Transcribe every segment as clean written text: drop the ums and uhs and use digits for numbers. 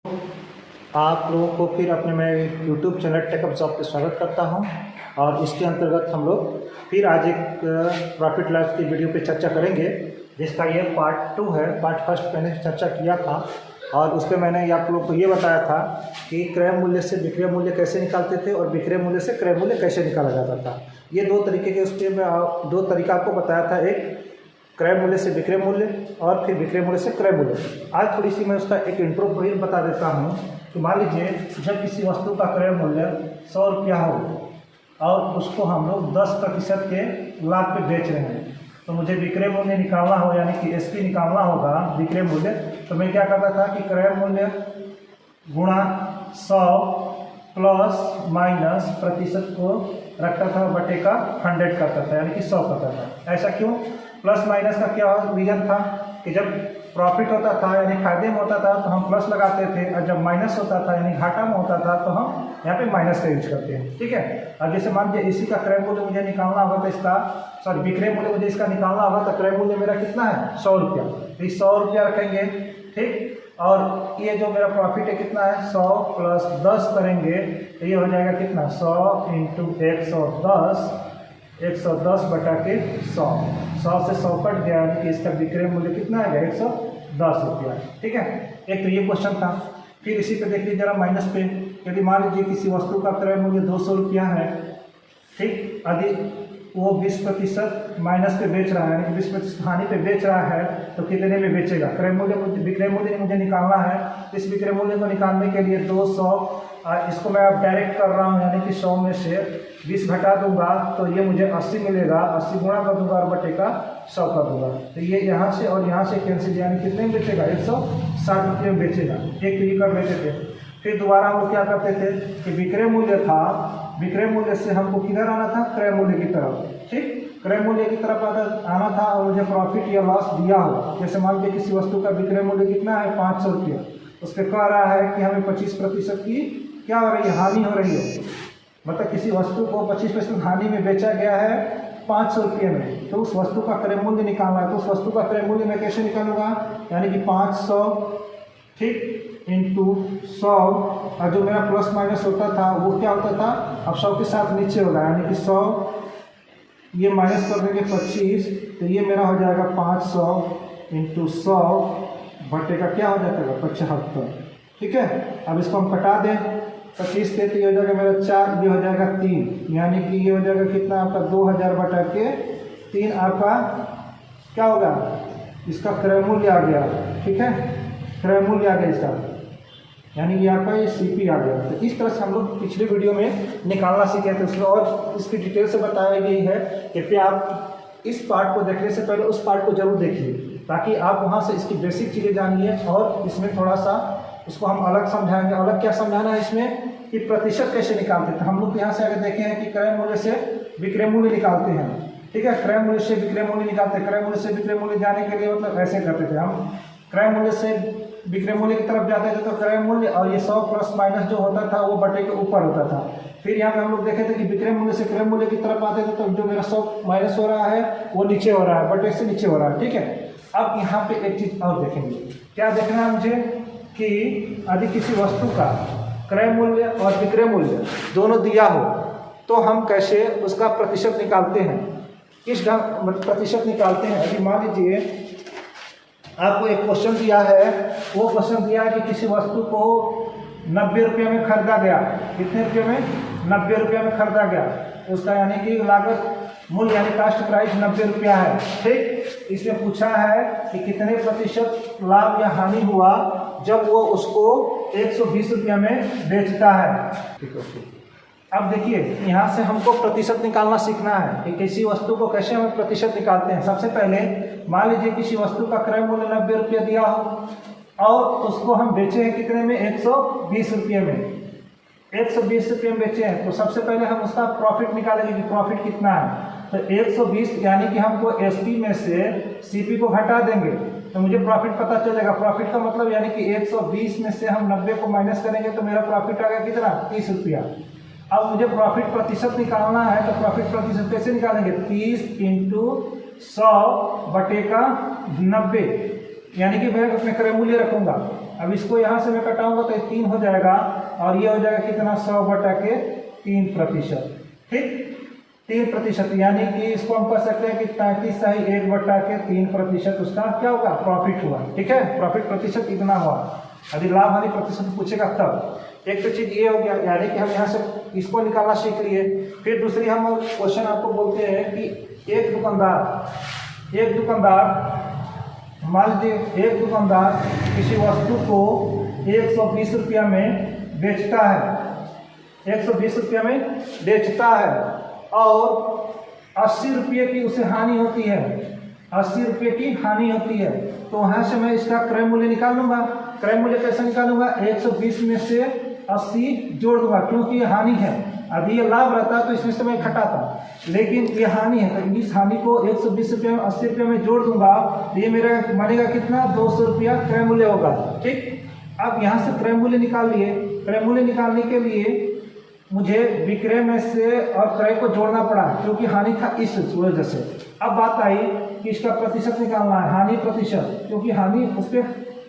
आप लोगों को फिर अपने मैं YouTube channel Tech Up Job पे स्वागत करता हूं। और इसके अंतर्गत हम लोग फिर आज एक प्रॉफिट लॉस की वीडियो पे चर्चा करेंगे, जिसका ये पार्ट 2 है। पार्ट फर्स्ट मैंने चर्चा किया था और उस पर मैंने आप लोगों को ये बताया था कि क्रय मूल्य से विक्रय मूल्य कैसे निकालते थे और विक्रय मूल्य से क्रय मूल्य कैसे निकाला जाता था। ये दो तरीके के, उस पर मैं दो तरीका आपको बताया था, एक क्रय मूल्य से विक्रय मूल्य और फिर विक्रय मूल्य से क्रय मूल्य। आज थोड़ी सी मैं उसका एक इंट्रो फिर बता देता हूँ कि मान लीजिए जब किसी वस्तु का क्रय मूल्य 100 रुपया हो और उसको हम लोग 10% के लाभ पे बेच रहे हैं, तो मुझे विक्रय मूल्य निकालना हो, यानी कि एसपी निकालना होगा विक्रय मूल्य। तो मैं क्या करता था कि क्रय मूल्य गुणा 100 प्लस माइनस प्रतिशत को रखता था, बटे का 100 करता था, यानी कि 100 करता था। ऐसा क्यों? प्लस माइनस का क्या रीजन था कि जब प्रॉफिट होता था यानी फायदे में होता था तो हम प्लस लगाते थे, और जब माइनस होता था यानी घाटा में होता था तो हम यहाँ पे माइनस का यूज करते हैं। ठीक है। अब जैसे मान लीजिए इसी का क्रय मूल्य मुझे निकालना होगा तो इसका विक्रय मूल्य मुझे इसका निकालना होगा, तो क्रय मूल्य मेरा कितना है 100 रुपया। तो 100 रुपया रखेंगे, ठीक। और ये जो मेरा प्रॉफिट है कितना है 100 प्लस 10 करेंगे तो ये हो जाएगा कितना 100 इंटू 110 बटा के 100 से 100 कट गया, यानी कि इसका विक्रय मूल्य कितना आएगा 110 रुपया। ठीक है। एक तो ये क्वेश्चन था। फिर इसी पे देख लीजिए जरा माइनस पे, यदि मान लीजिए किसी वस्तु का क्रय मूल्य 200 रुपया है, ठीक, यदि वो 20% माइनस पे बेच रहा है, यानी कि 20% हानि पे बेच रहा है, तो कितने में बेचेगा? क्रय मूल्य विक्रय मूल्य मुझे निकालना है। इस विक्रय मूल्य को निकालने के लिए 200, इसको मैं अब डायरेक्ट कर रहा हूँ, यानी कि 100 में से 20 घटा दूंगा तो ये मुझे 80 मिलेगा। 80 गुणा कर दूंगा और बटे का 100 कर दूंगा, तो ये यहाँ से और यहाँ से कैंसिल, यानी कितने में बेचेगा 160 रुपये में बेचेगा। एक तो ये कर लेते थे। फिर दोबारा हम लोग क्या करते थे कि विक्रय मूल्य था, विक्रय मूल्य से हमको किधर आना था? क्रय मूल्य की तरफ। ठीक, क्रय मूल्य की तरफ आना था और मुझे प्रॉफिट या लॉस दिया हो। जैसे मान लीजिए किसी वस्तु का विक्रय मूल्य कितना है 500 रुपया, उस पर कह रहा है कि हमें 25% की क्या हो रही है, हानि हो रही है। मतलब किसी वस्तु को 25% हानि में बेचा गया है 500 रुपये में, तो उस वस्तु का क्रय मूल्य निकालना है। तो उस वस्तु का क्रय मूल्य मैं कैसे निकालूंगा? यानी कि 500, ठीक, इंटू 100, और जो मेरा प्लस माइनस होता था वो क्या होता था, अब 100 के साथ नीचे होगा, यानी कि 100 ये माइनस कर देंगे 25, तो ये मेरा हो जाएगा 500 इंटू 100 बटे का क्या हो जाएगा 75। ठीक है। अब इसको हम कटा दें, 25 से तो ये हो जाएगा मेरा 4, ये हो जाएगा 3, यानी कि ये हो जाएगा कितना आपका 2000 बटा के 3 आपका क्या होगा, इसका क्रय मूल्य आ गया। ठीक है, क्रय मूल्य आ गया इसका, यानी कि आपका ये सीपी आ गया। तो इस तरह से हम लोग पिछले वीडियो में निकालना सीखे थे, उसमें और इसकी डिटेल से बताया गई है। कृपया आप इस पार्ट को देखने से पहले उस पार्ट को जरूर देखिए, ताकि आप वहाँ से इसकी बेसिक चीज़ें जानिए। और इसमें थोड़ा सा उसको हम अलग समझाएंगे। अलग क्या समझाना है इसमें कि प्रतिशत कैसे निकालते थे हम लोग। यहाँ से अगर देखें हैं कि क्रय मूल्य से विक्रय मूल्य निकालते हैं, ठीक है, क्रय मूल्य से विक्रय मूल्य निकालते हैं। क्रय मूल्य से विक्रय मूल्य जाने के लिए मतलब ऐसे करते थे हम, क्रय मूल्य से विक्रय मूल्य की तरफ जाते थे तो क्रय मूल्य और ये 100 प्लस माइनस जो होता था वो बटे के ऊपर होता था। फिर यहाँ पे हम लोग देखे थे कि विक्रय मूल्य से क्रय मूल्य की तरफ आते थे तो जो मेरा 100 माइनस हो रहा है वो नीचे हो रहा है, बटे से नीचे हो रहा है। ठीक है। अब यहाँ पे एक चीज़ और देखेंगे, क्या देखना है मुझे कि यदि किसी वस्तु का क्रय मूल्य और विक्रय मूल्य दोनों दिया हो तो हम कैसे उसका प्रतिशत निकालते हैं, किस ढंग प्रतिशत निकालते हैं। यदि मान लीजिए आपको एक क्वेश्चन दिया है, वो क्वेश्चन दिया है कि किसी वस्तु को 90 रुपये में खरीदा गया, कितने रुपये में 90 रुपये में खरीदा गया, उसका यानी कि लागत मूल्य यानी कास्ट प्राइस 90 रुपया है। ठीक, इसमें पूछा है कि कितने प्रतिशत लाभ या हानि हुआ जब वो उसको 120 रुपया में बेचता है। ठीक है। अब देखिए यहाँ से हमको प्रतिशत निकालना सीखना है कि किसी वस्तु को कैसे हम प्रतिशत निकालते हैं। सबसे पहले मान लीजिए किसी वस्तु का क्रय मूल्य 90 रुपया दिया हो और उसको हम बेचे हैं कितने में 120 रुपये में, 120 रुपये में बेचे हैं। तो सबसे पहले हम उसका प्रॉफिट निकालेंगे कि प्रॉफिट कितना है। तो 120 यानी कि हमको एसपी में से सीपी को घटा देंगे तो मुझे प्रॉफिट पता चलेगा। प्रॉफिट का मतलब यानी कि 120 में से हम 90 को माइनस करेंगे तो मेरा प्रॉफिट आ गया कितना 30 रुपया। अब मुझे प्रॉफिट प्रतिशत निकालना है तो प्रॉफिट प्रतिशत कैसे निकालेंगे 30 इंटू 100 बटे का 90, यानी कि मैं अपने क्रय मूल्य रखूंगा अब इसको यहाँ से मैं कटाऊंगा तो 3 हो जाएगा और ये हो जाएगा कितना 100/3%। ठीक, 3%, यानी कि इसको हम कह सकते हैं कि 33/1/3% उसका क्या होगा, प्रॉफिट हुआ। ठीक है, प्रॉफिट प्रतिशत इतना हुआ। यदि लाभ हानि प्रतिशत पूछेगा तब। एक तो चीज़ ये हो गया, यानी कि हम यहाँ से इसको निकालना सीख लिए। फिर दूसरी हम क्वेश्चन आपको बोलते हैं कि एक दुकानदार मान लीजिए एक दुकानदार किसी वस्तु को 120 रुपया में बेचता है, 120 रुपया में बेचता है और 80 रुपये की उसे हानि होती है, 80 रुपये की हानि होती है। तो वहाँ से मैं इसका क्रय मूल्य निकाल लूँगा। क्रय मूल्य कैसे निकालूंगा, 120 में से 80 जोड़ दूंगा, क्योंकि ये हानि है। अभी ये लाभ रहता तो इसमें से मैं घटाता, लेकिन ये हानि है तो इस हानि को 120 रुपये में 80 रुपये में जोड़ दूंगा तो ये मेरा बनेगा कितना, 200 रुपया क्रय मूल्य होगा। ठीक, अब यहाँ से क्रय मूल्य निकाल लिए। क्रय मूल्य निकालने के लिए मुझे विक्रय में से और क्रय को जोड़ना पड़ा, क्योंकि हानि था इस वजह से। अब बात आई कि इसका प्रतिशत निकालना है, हानि प्रतिशत, क्योंकि हानि उस पर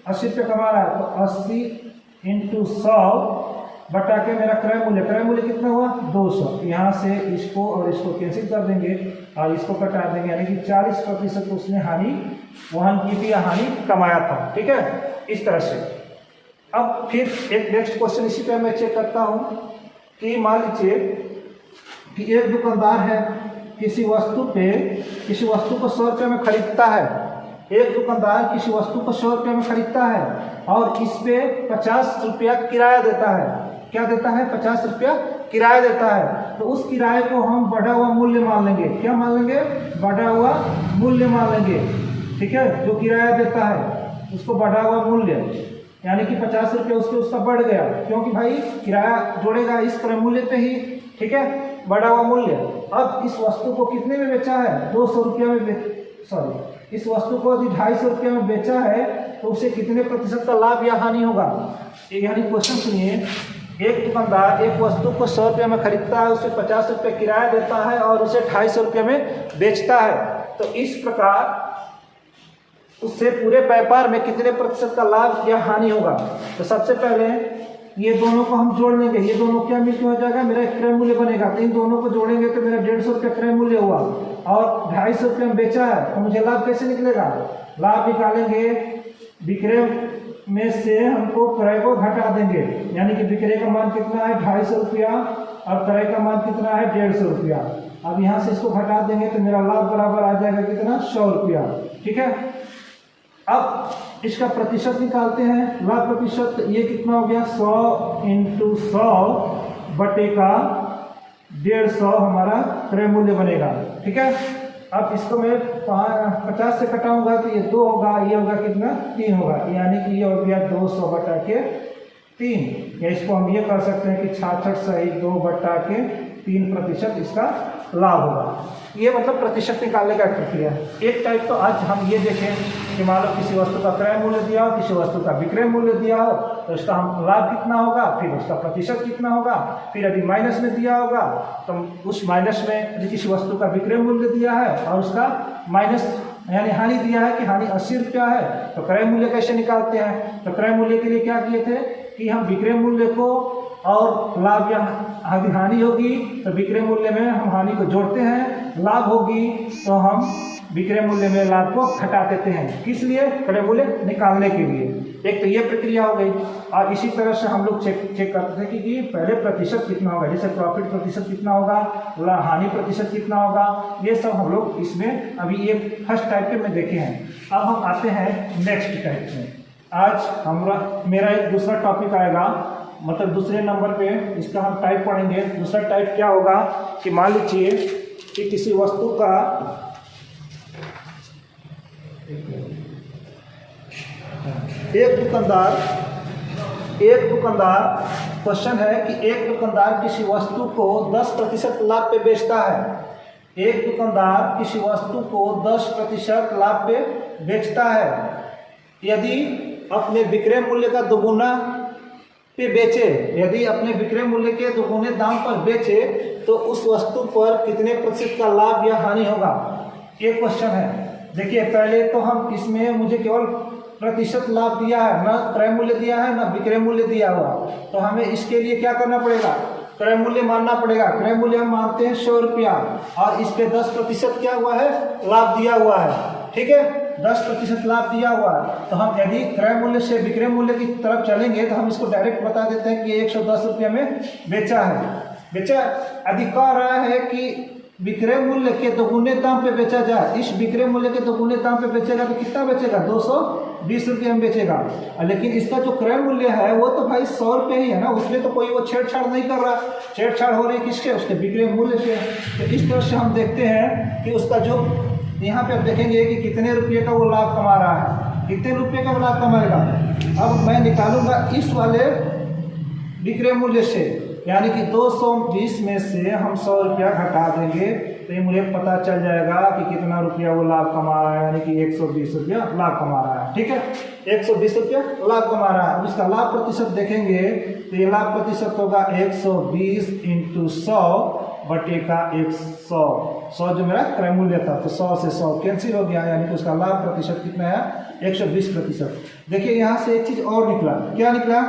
80 रुपये कमा रहा है तो 80 × 100 बटा के मेरा क्रय मूल्य कितना हुआ, 200। यहाँ से इसको और इसको कैंसिल कर देंगे और इसको कटा देंगे, यानी कि 40% उसने हानि वहन की थी या हानि कमाया था। ठीक है, इस तरह से। अब फिर एक नेक्स्ट क्वेश्चन इसी पे मैं चेक करता हूँ कि मान लीजिए कि एक दुकानदार है किसी वस्तु को 100 रुपये में खरीदता है। एक दुकानदार किसी वस्तु को 100 रुपये में खरीदता है और इस पे 50 रुपया किराया देता है। क्या देता है, 50 रुपया किराया देता है। तो उस किराए को हम बढ़ा हुआ मूल्य मान लेंगे। क्या मान लेंगे, बढ़ा हुआ मूल्य मान लेंगे। ठीक है, जो किराया देता है उसको बढ़ा हुआ मूल्य, यानी कि 50 रुपये उसका बढ़ गया, क्योंकि भाई किराया जोड़ेगा इस क्रय मूल्य पे ही। ठीक है, बढ़ा हुआ मूल्य। अब इस वस्तु को कितने में बेचा है, 200 रुपया में इस वस्तु को यदि 250 रुपये में बेचा है तो उसे कितने प्रतिशत का लाभ या हानि होगा। यानी क्वेश्चन सुनिए, एक दुकानदार एक वस्तु को 100 रुपये में खरीदता है, उसे 50 रुपये किराया देता है और उसे 250 रुपये में बेचता है। तो इस प्रकार उससे पूरे व्यापार में कितने प्रतिशत का लाभ या हानि होगा। तो सबसे पहले ये दोनों को हम जोड़ लेंगे। ये दोनों क्या मिलकर हो जाएगा, मेरा क्रय मूल्य बनेगा। तो इन दोनों को जोड़ेंगे तो मेरा 150 रुपये क्रय मूल्य हुआ और 250 रुपये में बेचा है। तो मुझे लाभ कैसे निकलेगा, लाभ निकालेंगे विक्रय में से हमको क्रय को घटा देंगे, यानी कि विक्रय का मान कितना है 250 रुपया और क्रय का मान कितना है 150 रुपया। अब यहाँ से इसको घटा देंगे तो मेरा लाभ बराबर आ जाएगा कितना, 100 रुपया। ठीक है, अब इसका प्रतिशत निकालते हैं। लाभ प्रतिशत ये कितना हो गया, 100 × 100 बटे का 150 हमारा क्रय मूल्य बनेगा। ठीक है, अब इसको मैं 50 से कटाऊंगा तो ये 2 होगा, ये होगा कितना, 3 होगा, यानी कि ये हो गया 200 बटा के 3। या इसको हम ये कर सकते हैं कि 66 सही 2 बटा के 3% इसका लाभ होगा। ये मतलब प्रतिशत निकालने का प्रक्रिया है। एक टाइप तो आज हम ये देखें कि मान लो किसी वस्तु का क्रय मूल्य दिया हो, किसी वस्तु का विक्रय मूल्य दिया हो, तो इसका हम लाभ कितना होगा, फिर उसका प्रतिशत कितना होगा। फिर यदि माइनस में दिया होगा तो उस माइनस में यदि किसी वस्तु का विक्रय मूल्य दिया है और उसका माइनस यानी हानि दिया है कि हानि 80 रुपया है, तो क्रय मूल्य कैसे निकालते हैं। तो क्रय मूल्य के लिए क्या किए थे कि हम विक्रय मूल्य को और लाभ या हानि होगी तो विक्रय मूल्य में हम हानि को जोड़ते हैं, लाभ होगी तो हम विक्रय मूल्य में लाभ को घटा देते हैं। किस लिए, क्रय मूल्य निकालने के लिए। एक तो ये प्रक्रिया हो गई। और इसी तरह से हम लोग चेक करते थे कि पहले प्रतिशत कितना होगा, जैसे प्रॉफिट प्रतिशत कितना होगा, हानि प्रतिशत कितना होगा, ये सब हम लोग इसमें अभी ये फर्स्ट टाइप के में देखे हैं। अब हम आते हैं नेक्स्ट टाइप में। आज मेरा एक दूसरा टॉपिक आएगा, मतलब दूसरे नंबर पे इसका हम टाइप पढ़ेंगे। दूसरा टाइप क्या होगा कि मान लीजिए कि किसी वस्तु का एक दुकानदार क्वेश्चन है कि एक दुकानदार किसी वस्तु को 10% लाभ पे बेचता है। एक दुकानदार किसी वस्तु को 10% लाभ पे बेचता है। यदि अपने विक्रय मूल्य का दोगुना पे बेचे, यदि अपने विक्रय मूल्य के दोगुने दाम पर बेचे तो उस वस्तु पर कितने प्रतिशत का लाभ या हानि होगा, ये क्वेश्चन है। देखिए पहले तो हम इसमें मुझे केवल प्रतिशत लाभ दिया है, ना क्रय मूल्य दिया है, ना विक्रय मूल्य दिया हुआ। तो हमें इसके लिए क्या करना पड़ेगा, क्रय मूल्य मानना पड़ेगा। क्रय मूल्य हम मानते हैं 100 रुपया और इस पे 10% क्या हुआ है, लाभ दिया हुआ है। ठीक है, 10% लाभ दिया हुआ है। तो हम यदि क्रय मूल्य से विक्रय मूल्य की तरफ चलेंगे तो हम इसको डायरेक्ट बता देते हैं कि ये 110 रुपया में बेचा है। बेचा यदि कह रहा है कि विक्रय मूल्य के दोगुने दाम पे बेचा जाए, इस विक्रय मूल्य के दोगुने दाम पे बेचेगा तो कितना बेचेगा, 220 रुपये में बेचेगा। लेकिन इसका जो क्रय मूल्य है वो तो भाई 100 रुपये ही है ना, उसमें तो कोई वो छेड़छाड़ नहीं कर रहा। छेड़छाड़ हो रही है किसके, उसके विक्रय मूल्य से। तो इस तरह से हम देखते हैं कि उसका जो यहाँ पे आप देखेंगे कि कितने रुपये का वो लाभ कमा रहा है, कितने रुपये का लाभ कमाएगा। अब मैं निकालूंगा इस वाले विक्रय मूल्य से, यानी कि 220 में से हम 100 रुपया घटा देंगे तो ये मुझे पता चल जाएगा कि कितना रुपया वो लाभ कमा रहा है, यानी कि 120 रुपया लाभ कमा रहा है। ठीक है, 120 रुपया लाभ कमा रहा है। अब इसका लाभ प्रतिशत देखेंगे तो ये लाभ प्रतिशत होगा 120 × 100 बटे का 100 जो मेरा क्रय मूल्य था, तो 100 से 100 कैंसिल हो गया, यानी कि उसका लाभ प्रतिशत कितना है, 120%। देखिए यहाँ से एक चीज़ और निकला, क्या निकला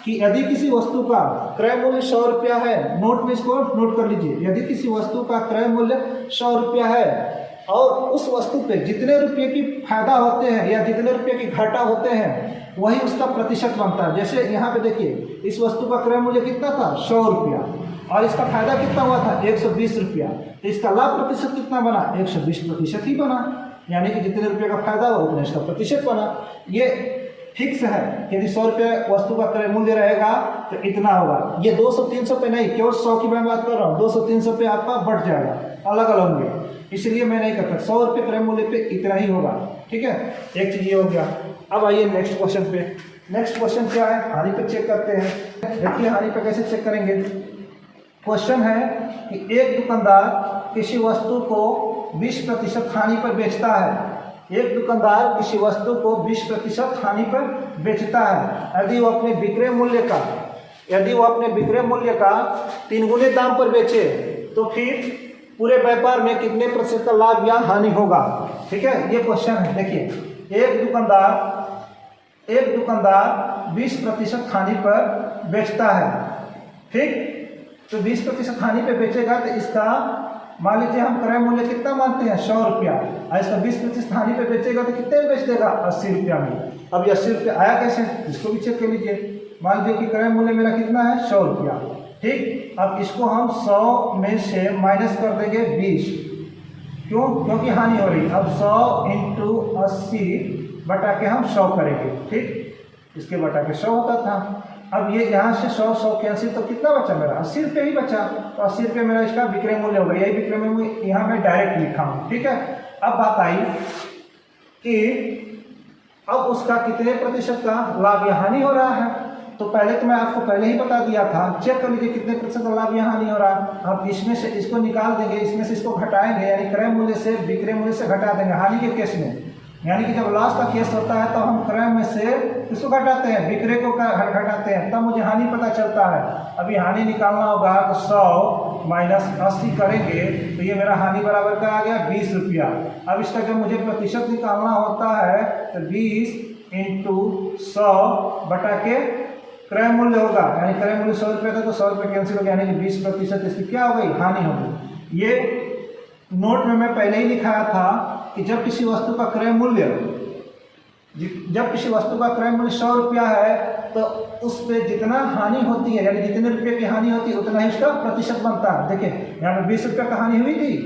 कि यदि किसी वस्तु का क्रय मूल्य 100 रुपया है, नोट में इसको नोट कर लीजिए, यदि किसी वस्तु का क्रय मूल्य 100 रुपया है और उस वस्तु पे जितने रुपये की फायदा होते हैं या जितने रुपये की घाटा होते हैं वही उसका प्रतिशत बनता है। जैसे यहाँ पे देखिए इस वस्तु का क्रय मूल्य कितना था, 100 रुपया, और इसका फायदा कितना हुआ था, 120 रुपया। तो इसका लाभ प्रतिशत कितना बना, 120% ही बना, यानी कि जितने रुपये का फायदा हुआ उतने इसका प्रतिशत बना। ये फिक्स है, यदि 100 रुपये वस्तु का क्रय मूल्य रहेगा तो इतना होगा। ये 200-300 पे नहीं, केवल 100 की मैं बात कर रहा हूँ, 200-300 पे आपका बढ़ जाएगा, अलग अलग होंगे, इसलिए मैं नहीं करता। 100 रुपये क्रय मूल्य पे इतना ही होगा। ठीक है, एक चीज़ ये हो गया। अब आइए नेक्स्ट क्वेश्चन पे। नेक्स्ट क्वेश्चन क्या है, हानि पे चेक करते हैं। देखिए हानि पे कैसे चेक करेंगे। क्वेश्चन है कि एक दुकानदार किसी वस्तु को 20% हानि पर बेचता है। एक दुकानदार किसी वस्तु को 20% हानि पर बेचता है। यदि वो अपने विक्रय मूल्य का 3 गुने दाम पर बेचे तो फिर पूरे व्यापार में कितने प्रतिशत का लाभ या हानि होगा। ठीक है, ये क्वेश्चन है। देखिए एक दुकानदार 20% हानि पर बेचता है। ठीक, तो 20% हानि पे बेचेगा तो इसका मान लीजिए हम क्रय मूल्य कितना मानते हैं, 100 रुपया, और इसका 20% हानि पे बेचेगा तो कितने में बेच देगा, 80 रुपया में। अब ये 80 रुपया आया कैसे, इसको भी चेक कर लीजिए। मान लीजिए कि क्रय मूल्य मेरा कितना है, 100 रुपया। ठीक, अब इसको हम 100 में से माइनस कर देंगे 20, क्यों, क्योंकि हानि हो रही। अब 100 × 80 बटा के हम 100 करेंगे। ठीक, इसके बटा के 100 होता था। अब ये यहाँ से 100 कैंसिल, तो कितना बचा मेरा, 80 रुपये ही बचा। तो 80 रुपये मेरा इसका विक्रय मूल्य होगा, यही विक्रय मूल्य यहाँ मैं डायरेक्ट लिखा हूँ। ठीक है, अब बात आई कि अब उसका कितने प्रतिशत का लाभ या हानि हो रहा है। तो पहले तो मैं आपको पहले ही बता दिया था, चेक कर लीजिए कितने प्रतिशत का लाभ या हानि हो रहा है। अब इसमें से इसको निकाल देंगे, इसमें से इसको घटाएंगे, यानी क्रय मूल्य से विक्रय मूल्य से घटा देंगे हानि के केस में। यानी कि जब लॉस का केस होता है तो हम क्रय में से इसको घटाते हैं, विक्रय को घटाते हैं, तब मुझे हानि पता चलता है। अभी हानि निकालना होगा तो 100 माइनस 80 करेंगे तो ये मेरा हानि बराबर का आ गया 20 रुपया। अब इसका जब मुझे प्रतिशत निकालना होता है तो 20 × 100 बटा के क्रय मूल्य होगा, यानी क्रय मूल्य 100 रुपये था तो 100 रुपये कैंसिल हो गया, यानी कि 20% इसकी क्या हो गई, हानि हो गई। ये नोट में मैं पहले ही लिखाया था कि जब किसी वस्तु का क्रय मूल्य 100 रुपया है तो उस पर जितना हानि होती है, यानी जितने रुपये की हानि होती है उतना ही उसका प्रतिशत बनता है। देखिए यहाँ पे 20 रुपये का हानि हुई थी,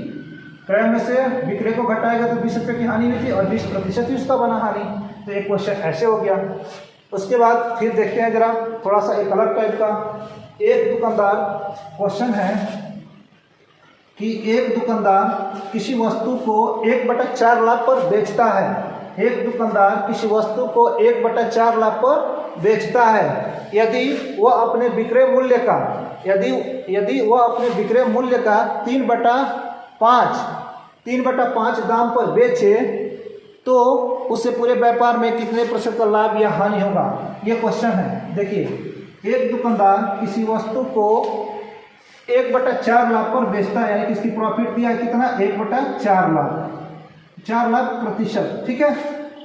क्रय में से विक्रय को घटाएगा तो 20 रुपये की हानि हुई थी और 20% ही उसका बना हानि। तो एक क्वेश्चन ऐसे हो गया। उसके बाद फिर देखते हैं जरा थोड़ा सा एक अलग टाइप का। एक दुकानदार, क्वेश्चन है कि एक दुकानदार किसी वस्तु को 1/4 लाख पर बेचता है। एक दुकानदार किसी वस्तु को 1/4 लाख पर बेचता है। यदि वह अपने विक्रय मूल्य का 3/5 दाम पर बेचे तो उससे पूरे व्यापार में कितने प्रतिशत का लाभ या हानि होगा, ये क्वेश्चन है। देखिए एक दुकानदार किसी वस्तु को 1/4 लाख पर बेचता है, यानी कि इसकी प्रॉफिट दिया है कितना, 1/4 लाख। 4,00,000%, ठीक है।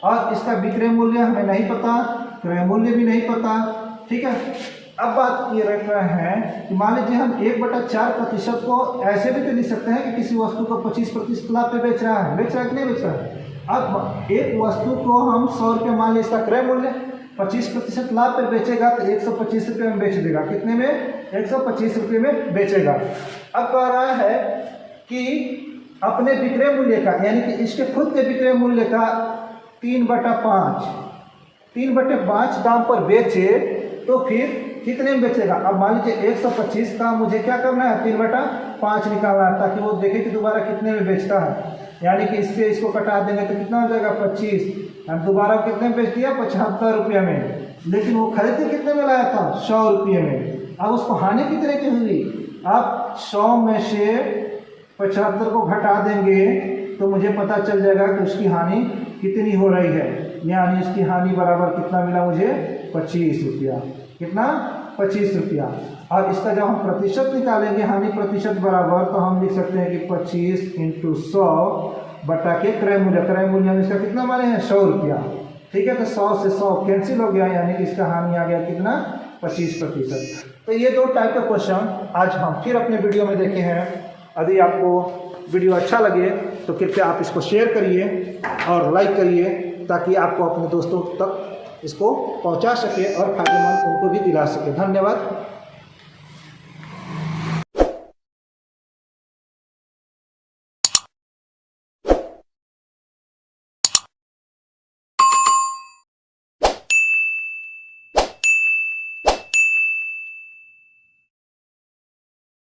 और इसका विक्रय मूल्य हमें नहीं पता, क्रय मूल्य भी नहीं पता, ठीक है। अब बात ये रख रहे हैं कि मान लीजिए हम 1/4% को ऐसे भी तो लिख सकते हैं कि किसी वस्तु को 25% लाभ पे बेच रहा है कि नहीं बेच रहा है। अब एक वस्तु को हम 100 रुपये मान लीजिए, इसका क्रय मूल्य 25% लाभ पे बेचेगा तो 125 रुपये में बेच देगा। कितने में? 125 रुपये में बेचेगा। अब कह रहा है कि अपने विक्रय मूल्य का, यानी कि इसके खुद के विक्रय मूल्य का 3/5 दाम पर बेचे तो फिर कितने में बेचेगा। अब मान लीजिए 125 का मुझे क्या करना है, 3/5 निकालना है, ताकि वो देखे कि दोबारा कितने में बेचता है। यानी कि इससे इसको कटा देंगे तो कितना हो जाएगा, 25। हम दोबारा कितने में बेच दिया, 75 रुपये में। लेकिन वो खरीदे कितने में लाया था, 100 रुपये में। अब उसको हानि कितने की हुई, आप 100 में से 75 को घटा देंगे तो मुझे पता चल जाएगा कि उसकी हानि कितनी हो रही है। यानी उसकी हानि बराबर कितना मिला मुझे, 25 रुपया। कितना, 25 रुपया। और इसका जब हम प्रतिशत निकालेंगे, हानि प्रतिशत बराबर, तो हम लिख सकते हैं कि 25 × 100 बटा के क्रय मूल्य। क्रय मूल्य हम इसका कितना माने हैं, 100 रुपया, ठीक है। तो 100 से 100 कैंसिल हो गया, यानी कि इसका हानि आ गया कितना, 25%। तो ये 2 टाइप का क्वेश्चन आज हम फिर अपने वीडियो में देखे हैं। यदि आपको वीडियो अच्छा लगे तो कृपया आप इसको शेयर करिए और लाइक करिए, ताकि आपको अपने दोस्तों तक इसको पहुंचा सके और फायदेमंद उनको भी दिला सके। धन्यवाद।